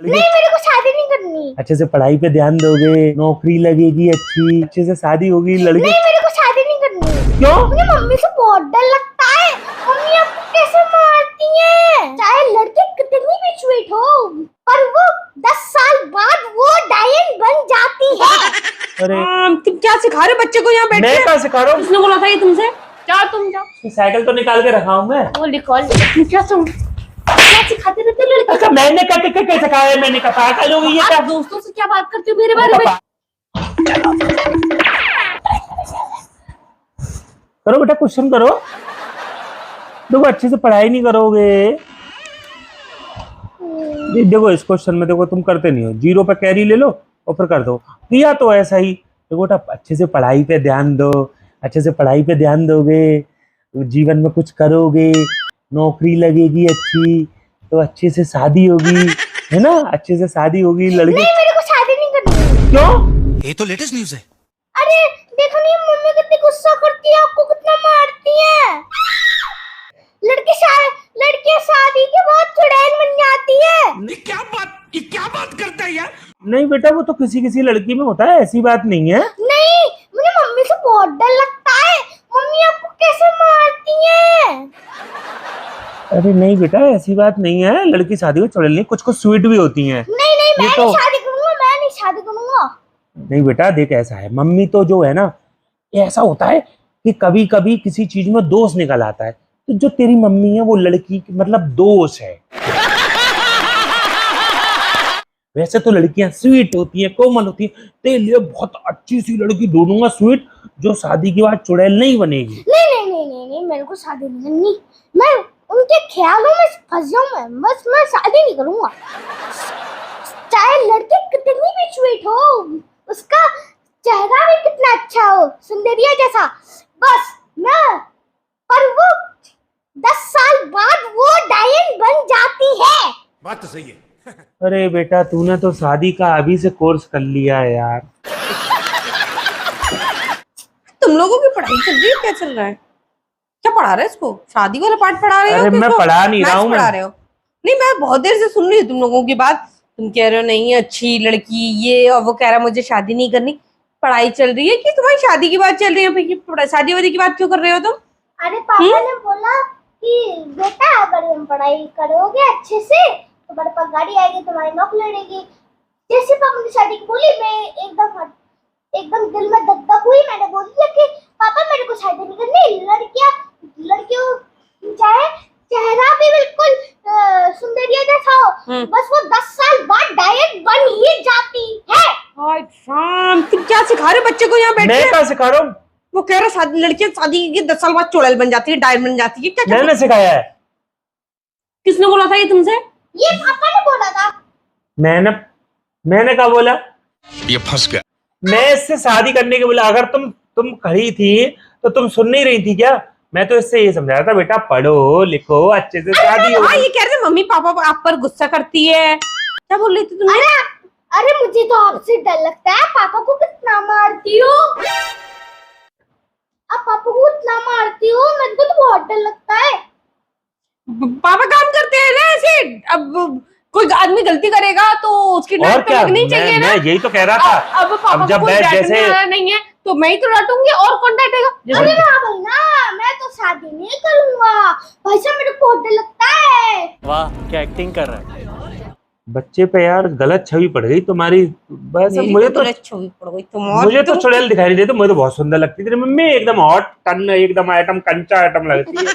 नहीं, मेरे को शादी नहीं करनी। अच्छे से पढ़ाई पे ध्यान दोगे, नौकरी लगेगी अच्छी, अच्छे से शादी होगी, लड़की। नहीं, मेरे को शादी नहीं करनी। क्यों? मुझे मम्मी से बहुत डर लगता है। मम्मी आपको कैसे मारती है? चाहे लड़की कितनी भी स्वीट हो, पर वो 10 साल बाद वो डायन बन जाती है। अरे तुम क्या सिखा रहे बच्चे को यहाँ बैठ मैं के? क्या सिखा रहा हूँ? किसने बोला था ये तुमसे? जाओ तुम जाओ। साइकिल तो निकाल के रखा हूँ मैं। वो निकाल। क्या सिखाते रहते हो लड़के? अच्छा मैंने क्या सिखाया है? मैंने कहा पागल हो गई है क्या? आप दोस्तों से क्या बात करते हो मेरे बारे में? करो बेटा, क्वेश्चन करो। देखो अच्छे से पढ़ाई नहीं करोगे। देखो इस क्वेश्चन में देखो तुम करते नहीं हो, 0 पे कैरी ले लो और फिर कर दो। दिया तो ऐसा ही। देखो बेटा अच्छे से पढ़ाई पे ध्यान दो, अच्छे से पढ़ाई पे ध्यान दोगे, जीवन में कुछ करोगे, नौकरी लगेगी अच्छी, तो अच्छे से शादी होगी, है ना? अच्छे से शादी होगी, लड़की। नहीं, मेरे को शादी नहीं करनी। क्यों? ये तो लेटेस्ट न्यूज़ है। अरे देखो नहीं, मम्मी कितनी गुस्सा करती है, आपको कितना मारती है। लड़कियां शादी के बाद चुड़ैल बन जाती है। क्या बात करता है यार? नहीं बेटा वो तो किसी किसी लड़की में होता है, ऐसी बात नहीं है। नहीं, मुझे मम्मी से बहुत डर लगता है। मम्मी आपको कैसे मारती है? अरे नहीं बेटा ऐसी बात नहीं है, लड़की शादी में चुड़ैल नहीं, कुछ कुछ स्वीट भी होती हैं। नहीं, मैं ये तो नहीं शादी करूंगा, मैं नहीं शादी करूंगा। नहीं बेटा देख ऐसा है, मम्मी तो जो है ना, ये ऐसा होता है कि कभी कभी किसी चीज में दोष निकल आता है, तो जो तेरी मम्मी है वो लड़की मतलब दोष है। वैसे तो लड़कियां स्वीट होती हैं, कोमल होती हैं, तेरे लिए बहुत अच्छी सी लड़की ढूंढूंगा स्वीट, जो शादी के बाद चुड़ैल नहीं बनेगी। नहीं, मेरे को शादी नहीं करनी। मैं उनके ख्यालों में फंस जाऊं। बस मैं शादी नहीं करूंगा। चाहे लड़की कितनी भी स्वीट हो, उसका चेहरा भी कितना अच्छा हो, सुंदरिया जैसा, बस मैं, पर वो 10 साल बाद वो डायन बन जाती है। बात तो सही है। अरे बेटा तूने तो शादी का अभी से कोर्स कर लिया है यार। तुम लोगों की पढ़ाई चल रही है? क्या चल रहा है? क्या पढ़ा रहे हो इसको? शादी वाला पाठ पढ़ा रहे हो? अरे मैं पढ़ा नहीं रहा हूँ। पढ़ा रहे हो? नहीं, मैं बहुत देर से सुन रही हूँ तुम लोगों की बात। तुम कह रहे हो नहीं अच्छी लड़की ये, और वो कह रहा है मुझे शादी नहीं करनी। पढ़ाई चल रही है कि तुम्हारी शादी की बात चल रही है? शादी वादी की बात क्यों कर रहे हो तुम? अरे पापा ने बोला कि बेटा अगर तुम पढ़ाई करोगे अच्छे से तो बड़े पास गाड़ी आएगी, तुम्हारी नौकरी लगेगी। जैसे पापा ने शादी की बोली, मैं एकदम दिल में धक धक हुई। मैंने बोल दिया कि पापा मेरे को शादी नहीं करनी। लड़कियों चाहे चेहरा भी बिल्कुल सुंदरिया जैसा हो, बस वो 10 साल बाद डायन बन ही जाती है। शाम तुम क्या सिखा रहे हो बच्चे को यहाँ बैठ मैं के? क्या सिखा रहा हूँ? वो कह रहा शादी, लड़कियां शादी के 10 साल बाद चुड़ैल बन जाती है, डायन बन जाती है। क्या मैंने सिखाया है। किसने बोला था ये तुमसे? ये पापा ने बोला था। मैंने क्या बोला? ये फंस गया। मैं इससे शादी करने के बोला। अगर तुम खड़ी थी तो तुम सुन नहीं रही थी क्या? मैं तो इससे ये समझा रहा था बेटा पढ़ो लिखो अच्छे से शादी हो। हाँ, ये कह रहे मम्मी पापा आप पर गुस्सा करती है। क्या बोल रही थी तुम? अरे मुझे तो आपसे डर लगता है। पापा को कितना मारती हो आप? पापा को इतना मारती हो, मेरे को तो बहुत डर लगता है। पापा काम करते हैं ना ऐसे। अब कोई आदमी गलती करेगा तो उसकी डांट तो लगनी चाहिए ना। मैं यही तो कह रहा था। अब पापा जब को कोई डांटने वाला नहीं है तो मैं ही तो डांटूंगी, और कौन डांटेगा? अरे ना भाई ना, मैं तो शादी नहीं करूंगा भाई साहब, मेरे को बहुत डर लगता है। वाह क्या एक्टिंग कर रहा है। बच्चे पे यार गलत छवि पड़ गई तुम्हारी। बस मुझे तो चुड़ैल दिखाई नहीं देती, मुझे तो बहुत सुंदर लगती थी मम्मी, एकदम हॉट टन, एकदम आइटम कंचा आइटम लगती है।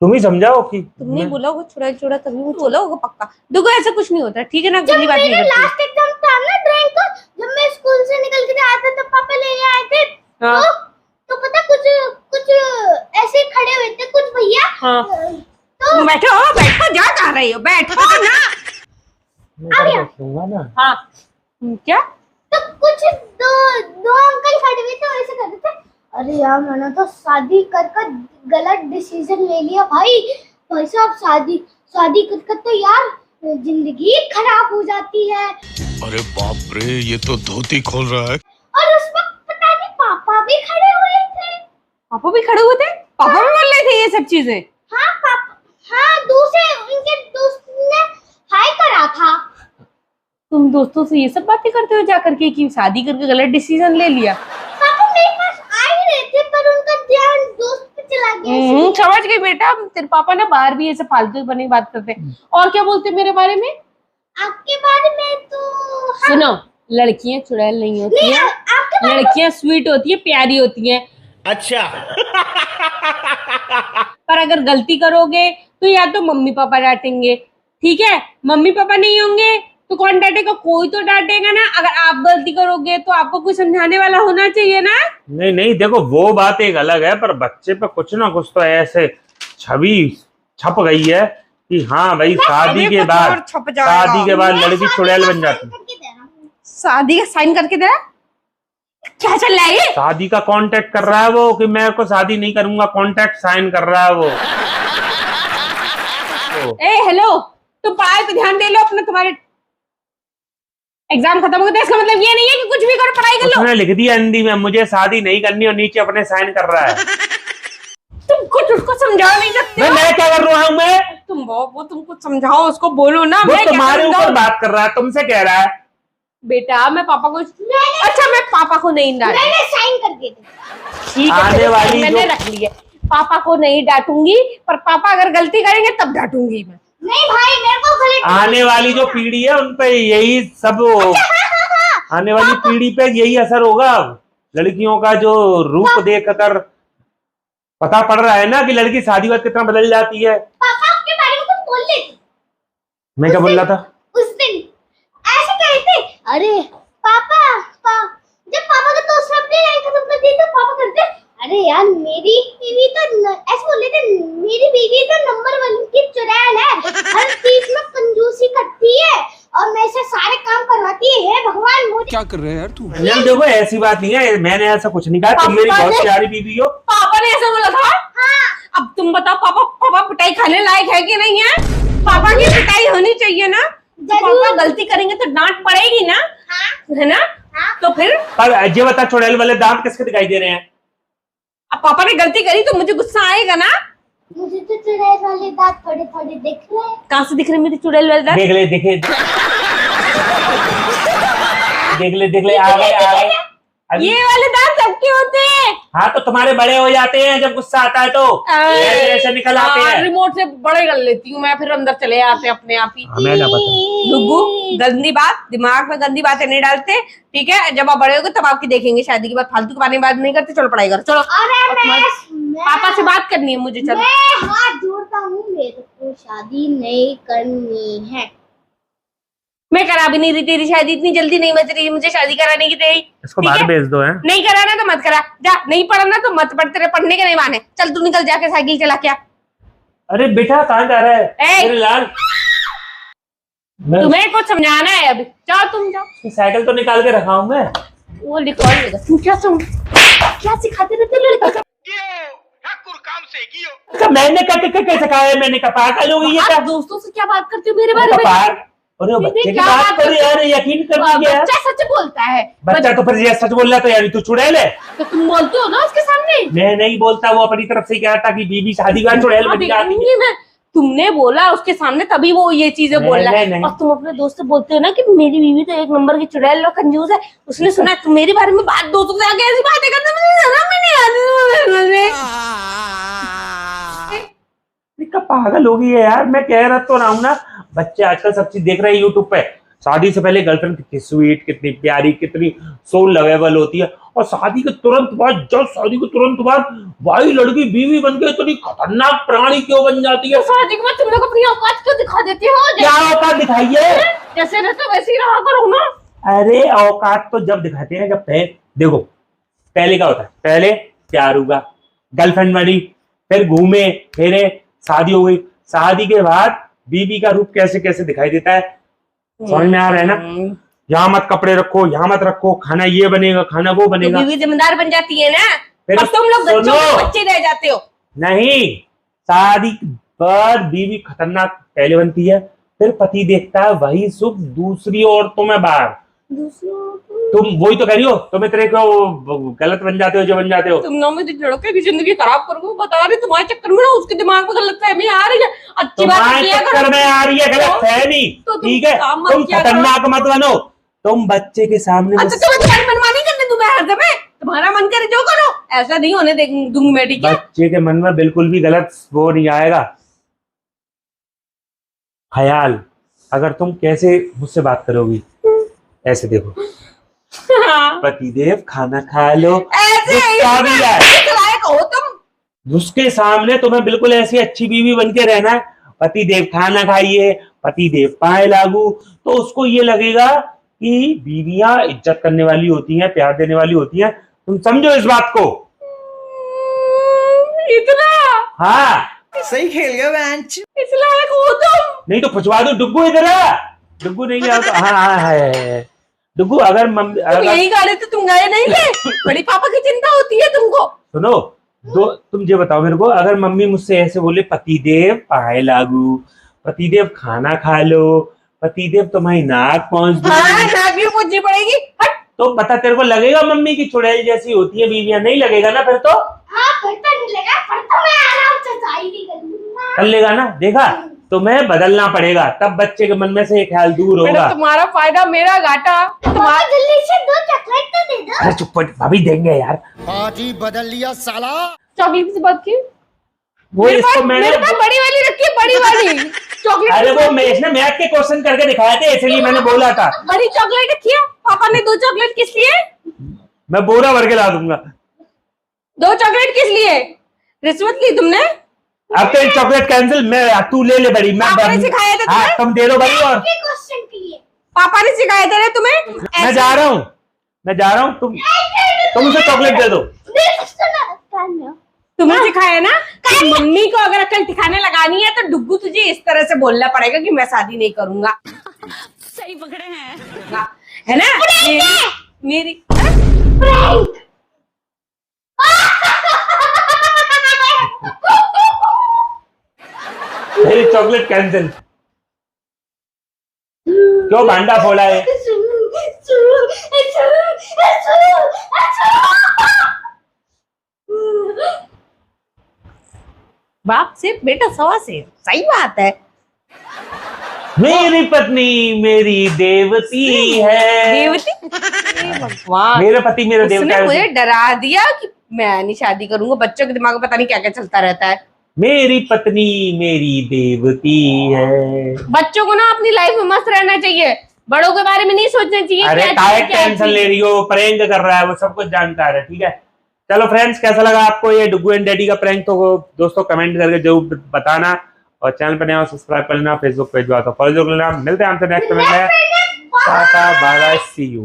तुम ही समझाओ कि तुमने बोला होगा चुड़ैल चुड़ा, तभी बोला होगा पक्का। देखो ऐसा कुछ नहीं होता, ठीक है ना? जब गंदी बात नहीं मेरा करती। लास्ट एग्जाम था ना ड्राइंग का, जब मैं स्कूल से निकल के आया था तब पापा लेने आए थे। हाँ। तो पता कुछ ऐसे खड़े हुए थे कुछ भैया। हाँ। तो बैठो जा कह रही हो, बैठो ना। ना। हाँ क्या? तो कुछ दो अंकल खड़े हुए थे, वैसे कर रहे थे। अरे यार मैंने तो शादी कर गलत डिसीजन ले लिया भाई साहब। शादी कर तो यार जिंदगी खराब हो जाती है। अरे बाप रे, ये तो धोती खोल रहा है। और उस वक्त पता नहीं पापा भी खड़े हुए थे। पापा भी खड़े हुए थे? पापा भी बोल रहे थे ये सब चीजें? हाँ पापा, हाँ दूसरे उनके दोस्त ने हाय करा था। तुम दोस्तों से ये सब बातें करते हो जाकर के कि शादी करके गलत डिसीजन ले लिया? पापा मेरे पास आ ही रहे थे पर उनका ध्यान दोस्त पे चला गया इसलिए। समझ गई बेटा, तेरे पापा ना बाहर भी ऐसे फालतू बनी बात करते हैं। और क्या बोलते हैं मेरे बारे में? आपके बारे में तो सुनो, लड़कियां चुड़ैल नहीं होती नहीं, हैं, आपके बारे में लड़कियां स्वीट होती है, प्यारी होती हैं। अच्छा। पर अगर गलती करोगे तो या तो मम्मी पापा डांटेंगे, ठीक है? मम्मी पापा नहीं होंगे तो कौन डांटेगा? कोई तो डांटेगा ना। अगर आप गलती करोगे तो आपको कोई समझाने वाला होना चाहिए ना। नहीं नहीं, देखो वो बात एक अलग है, पर बच्चे पे कुछ ना कुछ तो ऐसे छवि छप गई है कि हाँ भाई शादी के बाद, शादी के बाद लड़की चुड़ैल बन जाती है। करके दे रहा हूँ। शादी का साइन करके दे रहा? क्या चल रहा है ये? शादी का कांटेक्ट कर रहा है वो कि मैं को शादी नहीं करूंगा, कांटेक्ट साइन कर रहा है वो। ए हेलो, तुम पढ़ाई पे ध्यान दे लो अपना, तुम्हारे एग्जाम खत्म हो गए। इसका मतलब ये नहीं है कि कुछ भी करो, पढ़ाई कर लो। उसने लिख दिया हिंदी में मुझे शादी नहीं करनी और नीचे अपने साइन कर रहा है। तुम कुछ उसको समझा नहीं सकते हो? मैं क्या कर रहा हूँ? मैं तुम वो तुम कुछ समझाओ उसको, बोलो ना। वो मैं क्या तुम्हारे ऊपर समझाऊं? बात कर रहा है, तुमसे कह रहा है। बेटा मैं पापा को, अच्छा मैं पापा को नहीं डांटूंगी, मैंने साइन कर दिए थे। ठीक है? आने वाली मैंने जो- रख लिया। पापा को नहीं डांटूंगी, पर पापा अगर गलती करेंगे तब डांटूंगी मैं। नहीं भाई मेरे को गलत आने वाली जो पीढ़ी है उन पे यही सब आने वाली पीढ़ी पे यही असर होगा। लड़कियों का जो रूप देखकर पता पड़ रहा है ना कि लड़की शादी बाद कितना बदल जाती है। पापा आपके बारे में कुछ बोल रहे थे मैं क्या बोल रहा था? उस दिन, ऐसे कहे थे। अरे जब पापा का दोस्त अपनी लाइन खत्म कर दी तो पापा करते, अरे यार मेरी बीवी तो ऐसे बोल रहे थे, मेरी बीवी तो नंबर 1 की चुड़ैल है, हर चीज में कंजूसी करती है और मेरे से सारे काम करवाती है। हे भगवान मुझे क्या कर रहे हैं यार तू? यार देखो ऐसी बात नहीं है, मैंने ऐसा कुछ नहीं कहा। तुम मेरी पापा बहुत ने- प्यारी बीवी हो। पापा ने ऐसा बोला था? हाँ अब तुम बताओ, पापा पिटाई खाने लायक है कि नहीं है? पापा की पिटाई होनी चाहिए ना। तो जरूर। पापा गलती करेंगे तो डांट पड़ेगी ना, हाँ है ना? हाँ। तो फिर पर ये बता, चुड़ैल वाले दांत किसके दिखाई दे रहे हैं? अब पापा ने गलती करी तो मुझे गुस्सा आएगा ना। मुझे तो चुड़ैल वाले दांत थोड़े थोड़े दिख रहे हैं। कहाँ से दिख रहे मेरे चुड़ैल वाले दांत? देख ले देख ले आ गए अभी। ये वाले दांत सबके होते हैं। हाँ तो तुम्हारे बड़े हो जाते हैं जब गुस्सा आता है तो ऐसे ऐसे निकल आते हैं। रिमोट से बड़े कर लेती हूँ मैं, फिर अंदर चले आते हैं अपने आप ही। हमें ना पता। डुग्गू, गंदी बात दिमाग में, गंदी बातें नहीं डालते, ठीक है? जब आप बड़े होगे तब आपकी देखेंगे शादी के बाद। फालतू की बात नहीं करते। चलो पढ़ाई करो, चलो। अरे मैं पापा से बात करनी है मुझे, चलो। मैं हाथ जोड़ता हूँ, मेरे को शादी नहीं करनी है। मैं करा भी नहीं रही तेरी शादी, इतनी जल्दी नहीं बच रही मुझे शादी कराने की तेरी। इसको ठीक बाहर है? भेज दो है। नहीं कराना तो मत करा, जा। नहीं पढ़ना तो मत पढ़, तेरे पढ़ने के नहीं माने। चल तू निकल जाके साइकिल चला क्या। अरे बेटा कहाँ जा रहा है ए! मेरे लाल? मैं तुम्हें कुछ समझाना है अभी, जाओ तुम जाओ। उसकी साइकिल तो निकाल के रखा हूँ मैं। वो रिकॉर्ड लेगा। तुम क्या सिखाते रहते हो लड़के को? अच्छा, मैंने कैसे कहा है? मैंने कहा पागल हो गई है क्या? आप दोस्तों से क्या बात करते हो मेरे बारे में? अरे बच्चे की क्या बात बात कर यार, यकीन कर यार। बच्चा सच बोलता है। बच्चा तो फिर ये सच बोल रहा तो यार तू चुड़ैल है। तो तुम बोलते हो ना उसके सामने। मैं नहीं बोलता, वो अपनी तरफ से ही कहता कि बीबी शादी का चुड़ैल बन जाती है। मैं, तुमने बोला उसके सामने तभी वो ये चीजें बोल रहा है। नहीं। और तुम अपने दोस्त से बोलते हो ना कि मेरी बीवी तो एक नंबर की चुड़ैल और कंजूस है। उसने सुना तुम मेरे बारे में बात, दोस्तों से आगे ऐसी बातें करते, मुझे शर्म भी नहीं आती। इतना पागल हो गई है यार। मैं कह रहा तो रहा हूँ ना, बच्चे आजकल सब चीज देख रहे हैं यूट्यूब पे। शादी से पहले गर्लफ्रेंड कितनी स्वीट, कितनी प्यारी, कितनी सो लवेबल होती है, और शादी के तुरंत बाद, जब शादी के तुरंत बाद भाई लड़की बीवी बन के इतनी खतरनाक प्राणी क्यों बन जाती है? शादी के बाद तुम लोग अपनी औकात क्यों दिखा देते हो? क्या औकात दिखाइए? जैसे रहते वैसे ही रहा करो ना। अरे औकात तो जब दिखाते हैं जब देखो पहले क्या होता है, पहले प्यार हुआ, गर्लफ्रेंड बनी, फिर घूमे फिरे, शादी हो गई। शादी के बाद बीवी का रूप कैसे कैसे दिखाई देता है, समझ में आ रहा है ना? यहाँ मत कपड़े रखो, यहाँ मत रखो, खाना ये बनेगा, खाना वो बनेगा। बीवी जिम्मेदार बन जाती है ना, फिर और तुम लोग बच्चों सुनो। के बच्चे रह जाते हो। नहीं, शादी के बाद बीवी खतरनाक पहले बनती है, फिर पति देखता है वही सुख दूसरी औरतों में बाहर। दूसरों को तुम वही तो कह रही हो, तुम इतने को गलत बन जाते हो जो बन जाते हो। तुम ना मुझे लड़के की जिंदगी खराब करोगे, बता रही तुम्हारे चक्कर में ना उसके दिमाग में गलतफहमी आ रही है। अच्छी बात तुम्हारे किया करो। चक्कर में आ रही है गलतफहमी, तो तुम ठीक है? काम मत तुम किया करो। खतरनाक मत बनो, तुम बच्चे के सामने अच्छा तुम्हें तुम्हारी मनमानी करने दूं मैं हर समय? तुम्हारा मन करे जो करो, ऐसा नहीं होने दूंगी मैं, ठीक है? बच्चे के मन में बिल्कुल भी गलत वो नहीं आएगा ख्याल। अगर तुम कैसे मुझसे बात करोगी, ऐसे देखो, हाँ। पतिदेव खाना खा लो, ऐसे गुस्सा भी है। इस लायक हो तुम। उसके सामने तुम्हें बिल्कुल ऐसी अच्छी बीवी बन के रहना है, पतिदेव खाना खाइए, पतिदेव पाए लागू, तो उसको ये लगेगा कि बीवियां इज्जत करने वाली होती हैं, प्यार देने वाली होती हैं। तुम समझो इस बात को। इतना हाँ, सही खेल गया बेंच। इस लायक हो तुम। नहीं तो पूछवा दो, डुग्गू इधर आ। डुग्गू नहीं गया तो हाँ हाँ है डुग्गू। अगर तुम यही गा रहे थे, तुम गए नहीं थे? बड़ी पापा की चिंता होती है तुमको। सुनो, तुम ये बताओ मेरे को, अगर मम्मी मुझसे ऐसे बोले, पतिदेव पाए लागू, पतिदेव खाना खा लो, पतिदेव तुम्हारी नाक पहुंच दो, हाँ, नाक भी पूछनी पड़ेगी। हट। तो पता तेरे को लगेगा मम्मी की चुड़ैल जैसी होती है बीवियां? नहीं लगेगा ना फिर तो। हाँ फिर तो नहीं लगा, फिर तो मैं आराम से शादी कर लूंगा। कर लेगा ना, देखा? तुम्हें बदलना पड़ेगा, तब बच्चे के मन में से ये ख्याल दूर बेटा होगा। तुम्हारा फायदा मेरा घाटा। पापा जल्दी से 2 चॉकलेट तो दे दो। अरे चुप, भाभी देंगे यार। पार्टी बदल लिया साला। चॉकलेट की बात की? वो इसको मैंने, मेरे पास बड़ी वाली रखी है, बड़ी वाली चॉकलेट। अरे वो मैं इसने मैथ के क्वेश्चन करके दिखाए थे, इसलिए मैंने बोला था। बड़ी चॉकलेट रखी है। पापा ने 2 चॉकलेट किस लिए? मैं बोरा भर के ला दूंगा। 2 चॉकलेट किस लिए? रिश्वत ली तुमने? अब तो एक चॉकलेट कैंसिल, मैं तू ले ले बड़ी। पापा ने सिखाया था हाँ, तुम्हें? तुम दे दो बड़ी। और के क्वेश्चन के लिए पापा ने सिखाया था ना तुम्हें? मैं जा रहा हूँ, तुम उसे चॉकलेट दे दो। दे सकते ना कान्या। तुम्हें सिखाया ना कि मम्मी को अगर अकल ठिकाने लगानी है तो डुग्गू तुझे इस तरह से बोलना पड़ेगा कि मैं शादी नहीं करूंगा। सही पकड़े हैं। है ना? मेरी प्रैंक। मेरी चॉकलेट कैंसिल। क्यों भांडा फोड़ा है? बाप से बेटा सवा से, सही बात है। मेरी पत्नी मेरी देवती है। देवती? हे भगवान, मेरा पति मेरा देवता उसने है। मुझे डरा दिया कि मैं नहीं शादी करूंगा। बच्चों के दिमाग में पता नहीं क्या क्या चलता रहता है। मेरी पत्नी मेरी देवती है। बच्चों को ना अपनी लाइफ में मस्त रहना चाहिए, बड़ों के बारे में नहीं सोचना चाहिए। अरे क्या काहे चीज़, क्या टेंशन चीज़। ले रही हो? प्रैंक कर रहा है वो, सब कुछ जानता है, ठीक है? चलो फ्रेंड्स, कैसा लगा आपको ये डुग्गू एंड डैडी का प्रैंक? तो दोस्तों कमेंट करके जरूर बताना, और चैनल पर नया सब्सक्राइब कर लेना, फेसबुक पेज पर फॉलो कर लेना। मिलते हैं आपसे नेक्स्ट कमेंट में। Tata bye bye, see you.